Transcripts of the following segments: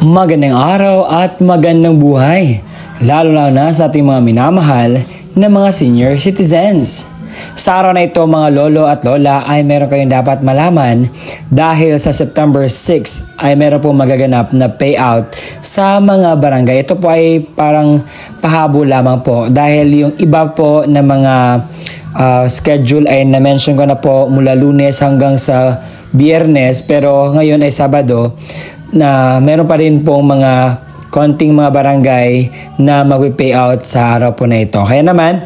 Magandang araw at magandang buhay, lalo na sa ating mga minamahal na mga senior citizens. Sa araw na ito mga lolo at lola ay meron kayong dapat malaman dahil sa September 6 ay meron po magaganap na payout sa mga barangay. Ito po ay parang pahabol lamang po dahil yung iba po na mga schedule ay na-mention ko na po mula Lunes hanggang sa Biyernes, pero ngayon ay Sabado na meron pa rin pong mga konting mga barangay na mag-payout sa araw po na ito. Kaya naman,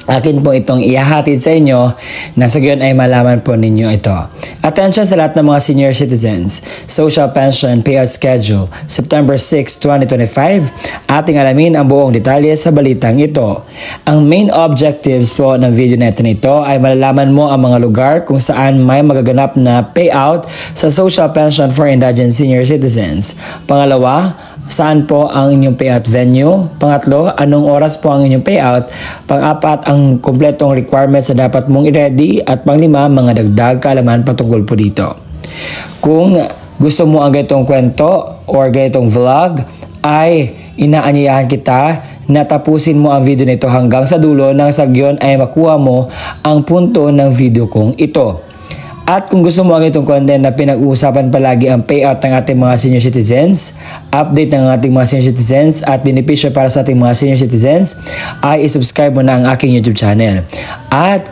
akin po itong ihahatid sa inyo na sa gayon ay malaman po ninyo ito. Attention sa lahat ng mga senior citizens. Social Pension Payout Schedule, September 6, 2025. Ating alamin ang buong detalye sa balitang ito. Ang main objectives po ng video natin ito ay malalaman mo ang mga lugar kung saan may magaganap na payout sa Social Pension for Indigent Senior Citizens. Pangalawa, saan po ang inyong payout venue? Pangatlo, anong oras po ang inyong payout? Pang-apat, ang kumpletong requirements na dapat mong i-ready. At panglima, mga dagdag kaalaman patungkol po dito. Kung gusto mo ang ganitong kwento or ganitong vlog, ay inaanyayahan kita na tapusin mo ang video nito hanggang sa dulo nang sa gayon ay makuha mo ang punto ng video kong ito. At kung gusto mo ang itong content na pinag-uusapan palagi ang payout ng ating mga senior citizens, update ng ating mga senior citizens at benepisyo para sa ating mga senior citizens, ay isubscribe mo na ang aking YouTube channel. At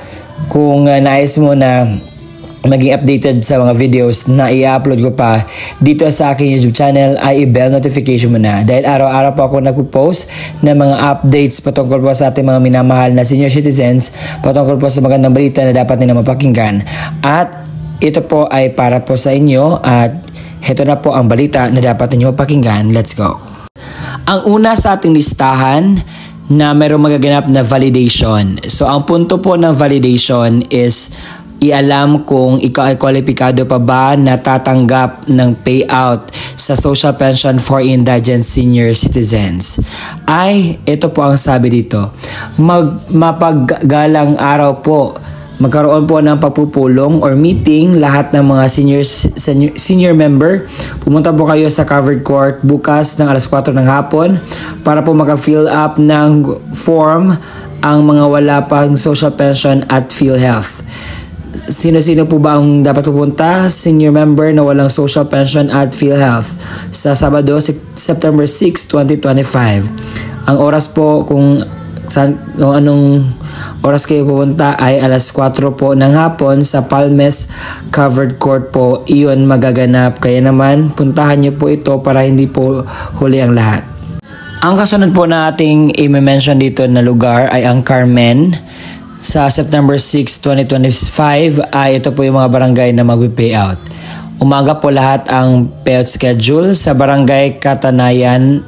kung nais mo na maging updated sa mga videos na i-upload ko pa dito sa aking YouTube channel, ay i-bell notification mo na. Dahil araw-araw po ako nagpo-post ng mga updates patungkol po sa ating mga minamahal na senior citizens, patungkol po sa magandang balita na dapat nila mapakinggan. At ito po ay para po sa inyo at ito na po ang balita na dapat ninyo mapakinggan. Let's go! Ang una sa ating listahan na mayroong magaganap na validation. So ang punto po ng validation is ialam kung ikaw ay kwalipikado pa ba na tatanggap ng payout sa Social Pension for Indigent Senior Citizens. Ay, ito po ang sabi dito. Mapaggalang araw po, magkaroon po ng pagpupulong or meeting lahat ng mga senior member. Pumunta po kayo sa covered court bukas ng alas 4 ng hapon para po maka-fill up ng form ang mga wala pang social pension at PhilHealth. Sino-sino po ba ang dapat pupunta? Senior member na walang social pension at PhilHealth sa Sabado, September 6, 2025. Ang oras po kung anong oras kayo pupunta ay alas 4 po ng hapon sa Palmes Covered Court po. Iyon magaganap. Kaya naman puntahan niyo po ito para hindi po huli ang lahat. Ang kasunod po na ating i-mention dito na lugar ay ang Carmen. Sa September 6, 2025 ay ito po yung mga barangay na mag-payout. Umaga po lahat ang payout schedule sa barangay Katanayanan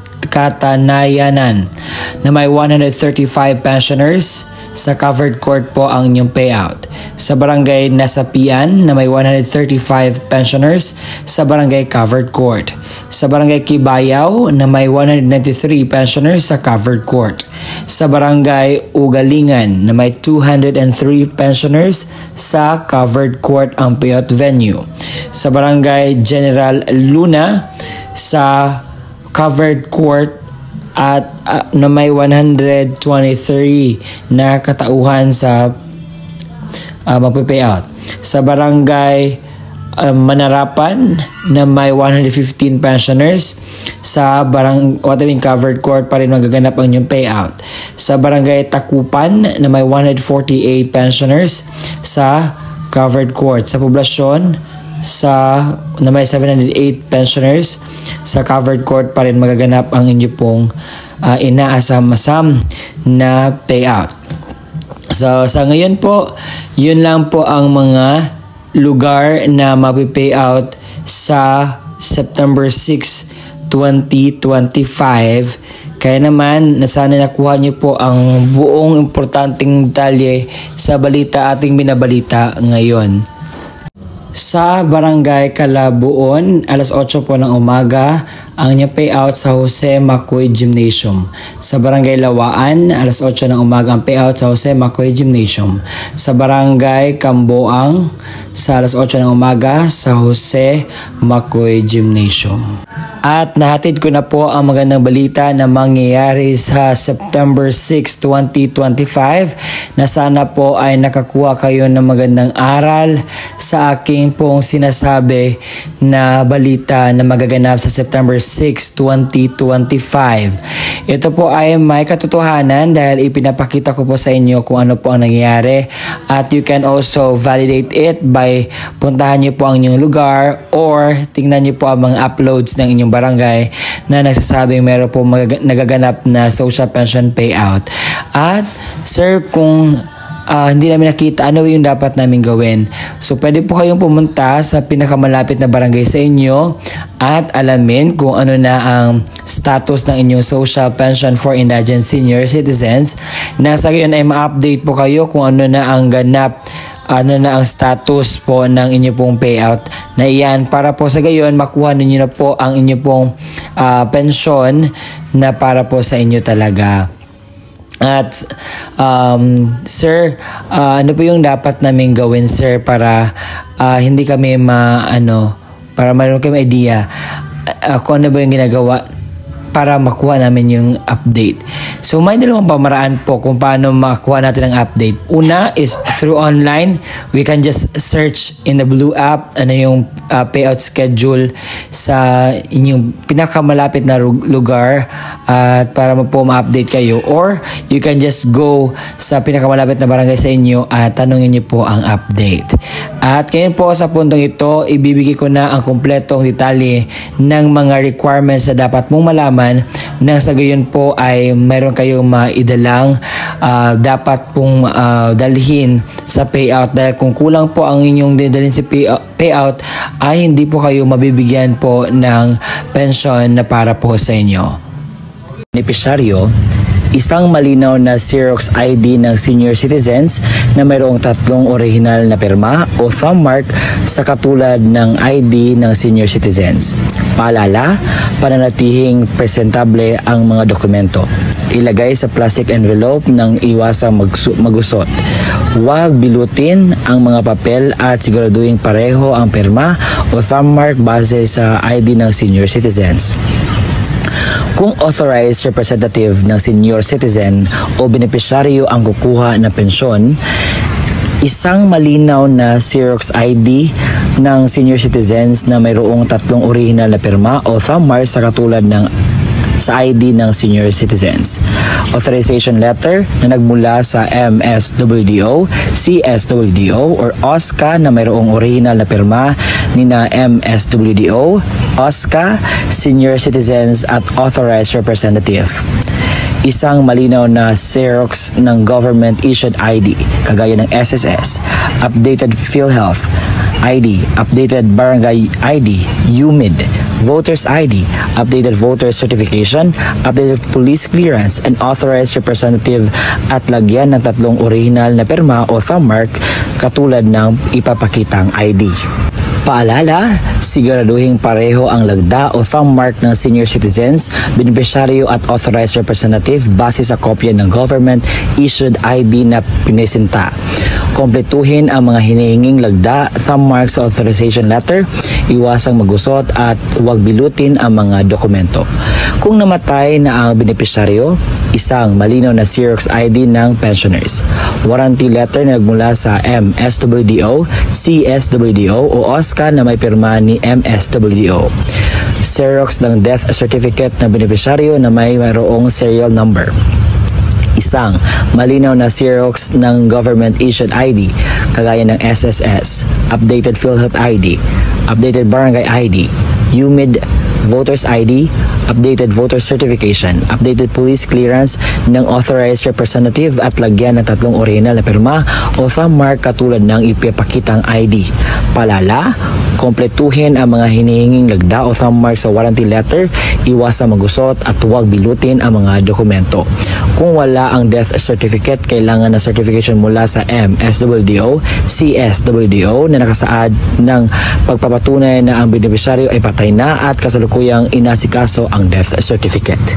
na may 135 pensioners. Sa covered court po ang inyong payout. Sa barangay Nasapian na may 135 pensioners sa barangay covered court. Sa barangay Kibayaw na may 193 pensioners sa covered court. Sa barangay Ugalingan na may 203 pensioners sa covered court ang payout venue. Sa barangay General Luna sa covered court at na may 123 na katauhan sa magpe-payout. Sa barangay Manarapan na may 115 pensioners sa barangay covered court pa rin magaganap ang inyong payout. Sa barangay Takupan na may 148 pensioners sa covered court. Sa poblasyon na may 708 pensioners sa covered court pa rin magaganap ang inyo pong inaasam-asam na payout. So sa ngayon po, yun lang po ang mga lugar na mag-payout sa September 6, 2025. Kaya naman, sana nakuha niyo po ang buong importanteng detalye sa balita ating binabalita ngayon. Sa Barangay Calabuon, alas 8 po ng umaga, ang inyong payout sa Jose Macoy Gymnasium. Sa Barangay Lawaan, alas 8 ng umaga ang payout sa Jose Macoy Gymnasium. Sa Barangay Camboang, sa alas 8 ng umaga sa Jose Macoy Gymnasium. At nahatid ko na po ang magandang balita na mangyayari sa September 6, 2025 na sana po ay nakakuha kayo ng magandang aral sa aking pong sinasabi na balita na magaganap sa September 6, 2025. Ito po ay may katotohanan dahil ipinapakita ko po sa inyo kung ano po ang nangyayari at you can also validate it by puntahan niyo po ang inyong lugar or tingnan niyo po ang mga uploads ng inyong barangay na nagsasabing meron po nagaganap na social pension payout. At sir, kung hindi namin nakita, ano yung dapat namin gawin? So pwede po kayong pumunta sa pinakamalapit na barangay sa inyo at alamin kung ano na ang status ng inyong social pension for indigent senior citizens. Nasa gayon ay ma-update po kayo kung ano na ang ganap, ano na ang status po ng inyo pong payout na iyan para po sa gayon makuha ninyo na po ang inyo pong pensyon na para po sa inyo talaga. At sir, ano po yung dapat namin gawin sir para hindi kami para mayroon kami idea kung ano ba yung ginagawa para makuha namin yung update. So may dalawang pamaraan po kung paano makuha natin ang update. Una is through online. We can just search in the Blue app ano yung payout schedule sa inyong pinakamalapit na lugar at para po ma-update kayo, or you can just go sa pinakamalapit na barangay sa inyo at tanungin niyo po ang update. At ngayon po sa puntong ito, ibibigay ko na ang kumpletong detalye ng mga requirements na dapat mong malaman nang sa gayon po ay mayroon kayong maidalang dapat pong dalhin sa payout, dahil kung kulang po ang inyong dadalhin sa payout ay hindi po kayo mabibigyan po ng pensyon na para po sa inyo. Beneficiaryo, isang malinaw na Xerox ID ng senior citizens na mayroong 3 orihinal na pirma o thumb mark sa katulad ng ID ng senior citizens. Paalala, pananatihing presentable ang mga dokumento. Ilagay sa plastic envelope ng iwasang magusot. Huwag bilutin ang mga papel at siguraduhin pareho ang pirma o thumb mark base sa ID ng senior citizens. Kung authorized representative ng senior citizen o benepisyaryo ang kukuha ng pensyon, isang malinaw na Xerox ID ng senior citizens na mayroong 3 original na pirma o thumb mark sa katulad ng sa ID ng senior citizens. Authorization letter na nagmula sa MSWDO, CSWDO, or OSCA na mayroong original na pirma ni na MSWDO, OSCA, senior citizens at authorized representative. Isang malinaw na Xerox ng government-issued ID, kagaya ng SSS, updated PhilHealth ID, updated Barangay ID, UMID, Voters ID, updated voter certification, updated police clearance, and authorized representative at lagyan ng 3 original na pirma o thumb mark katulad ng ipapakitang ID. Paalala, siguraduhin pareho ang lagda o thumb mark ng senior citizens, beneficiaryo at authorized representative base sa kopya ng government-issued ID na pinesinta. Kompletuhin ang mga hinihinging lagda, thumb marks sa authorization letter, iwasang magusot at huwag bilutin ang mga dokumento. Kung namatay na ang beneficiaryo, isang malinaw na Xerox ID ng pensioners. Warranty letter na nagmula sa MSWDO, CSWDO o OSCA na may pirma ni MSWDO. Xerox ng death certificate ng beneficiaryo na may mayroong serial number. Isang malinaw na Xerox ng government-issued ID, kagaya ng SSS, updated PhilHealth ID, updated Barangay ID, UMID, Voters ID, updated voter certification, updated police clearance ng authorized representative at lagyan ng 3 original na pirma o thumb mark katulad ng ipapakitang ID. Paalala, kompletuhin ang mga hinihinging lagda o thumb mark sa warranty letter, iwasang magusot at huwag bilutin ang mga dokumento. Kung wala ang death certificate, kailangan na certification mula sa MSWDO, CSWDO na nakasaad ng pagpapatunay na ang beneficiaryo ay patay na at kasalukuyang inasikaso ang death certificate.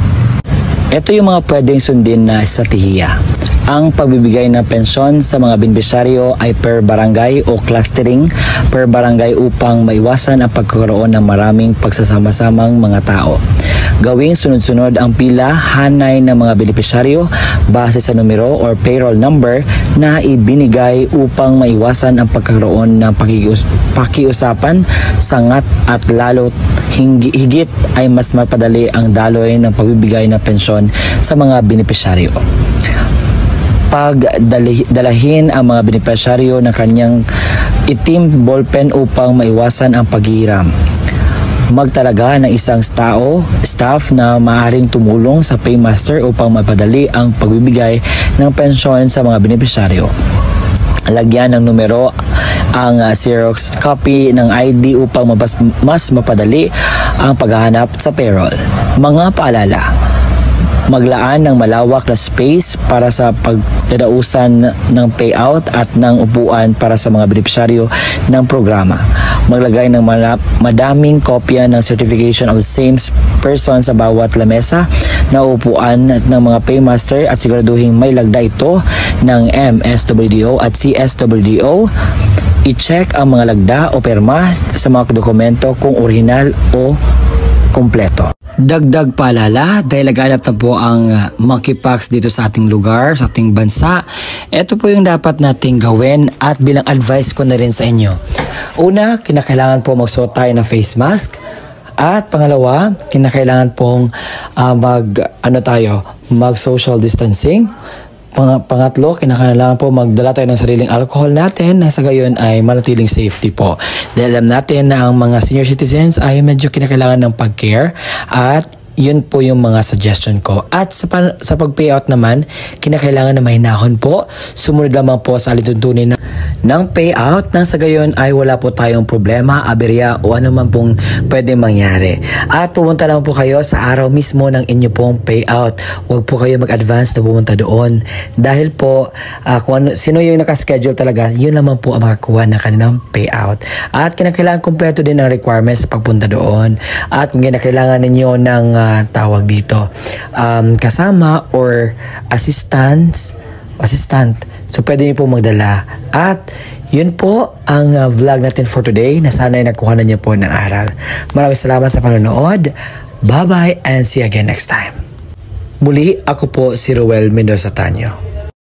Ito yung mga pwedeng sundin na estratehiya. Ang pagbibigay ng pensyon sa mga benepisyaryo ay per barangay o clustering per barangay upang maiwasan ang pagkakaroon ng maraming pagsasama-samang mga tao. Gawing sunod-sunod ang pila hanay ng mga benepisyaryo base sa numero or payroll number na ibinigay upang maiwasan ang pagkakaroon ng pakiusapan, sangat at lalo higit ay mas mapadali ang daloy ng pagbibigay ng pensyon sa mga benepisyaryo. Pagdalahin ang mga benepisyaryo ng kanyang itim ballpen upang maiwasan ang paghihiram. Magtalaga ng isang staff na maaaring tumulong sa paymaster upang mapadali ang pagbibigay ng pensyon sa mga benepisyaryo. Lagyan ng numero ang Xerox copy ng ID upang mas mapadali ang paghahanap sa payroll. Mga paalala: maglaan ng malawak na space para sa pagdadausan ng payout at ng upuan para sa mga benepisyaryo ng programa. Maglagay ng madaming kopya ng certification of same person sa bawat lamesa na upuan ng mga paymaster at siguraduhin may lagda ito ng MSWDO at CSWDO. I-check ang mga lagda o perma sa mga dokumento kung orihinal o kompleto. Dagdag paalala, dahil laganap na po ang monkeypox dito sa ating lugar, sa ating bansa, ito po yung dapat nating gawin at bilang advice ko na rin sa inyo. Una, kinakailangan po magsuot tayo ng face mask. At pangalawa, kinakailangan pong mag-social distancing. Pangatlo, kinakailangan po magdala tayo ng sariling alcohol natin na sa gayon ay manatiling safety po. Dahil alam natin na ang mga senior citizens ay medyo kinakailangan ng pag-care at yun po yung mga suggestion ko. At sa pag-payout naman, kinakailangan na mahinahon po. Sumunod lamang po sa alituntunin ng payout nang sa gayon ay wala po tayong problema, aberya o ano man pong pwede mangyari. At pumunta lang po kayo sa araw mismo ng inyo pong payout. Huwag po kayo mag-advance na pumunta doon. Dahil po, sino yung nakaschedule talaga, yun naman po ang makakuha ng kanilang payout. At kinakailangan kompleto din ang requirements pagpunta doon. At kung kinakailangan ninyo ng tawag dito kasama or assistant, so pwede niyo po magdala. At yun po ang vlog natin for today na sana'y nakuha na niyo po ng aral. Maraming salamat sa panonood. Bye bye and see you again next time. Muli, ako po si Ruel Mendoza Tanyo.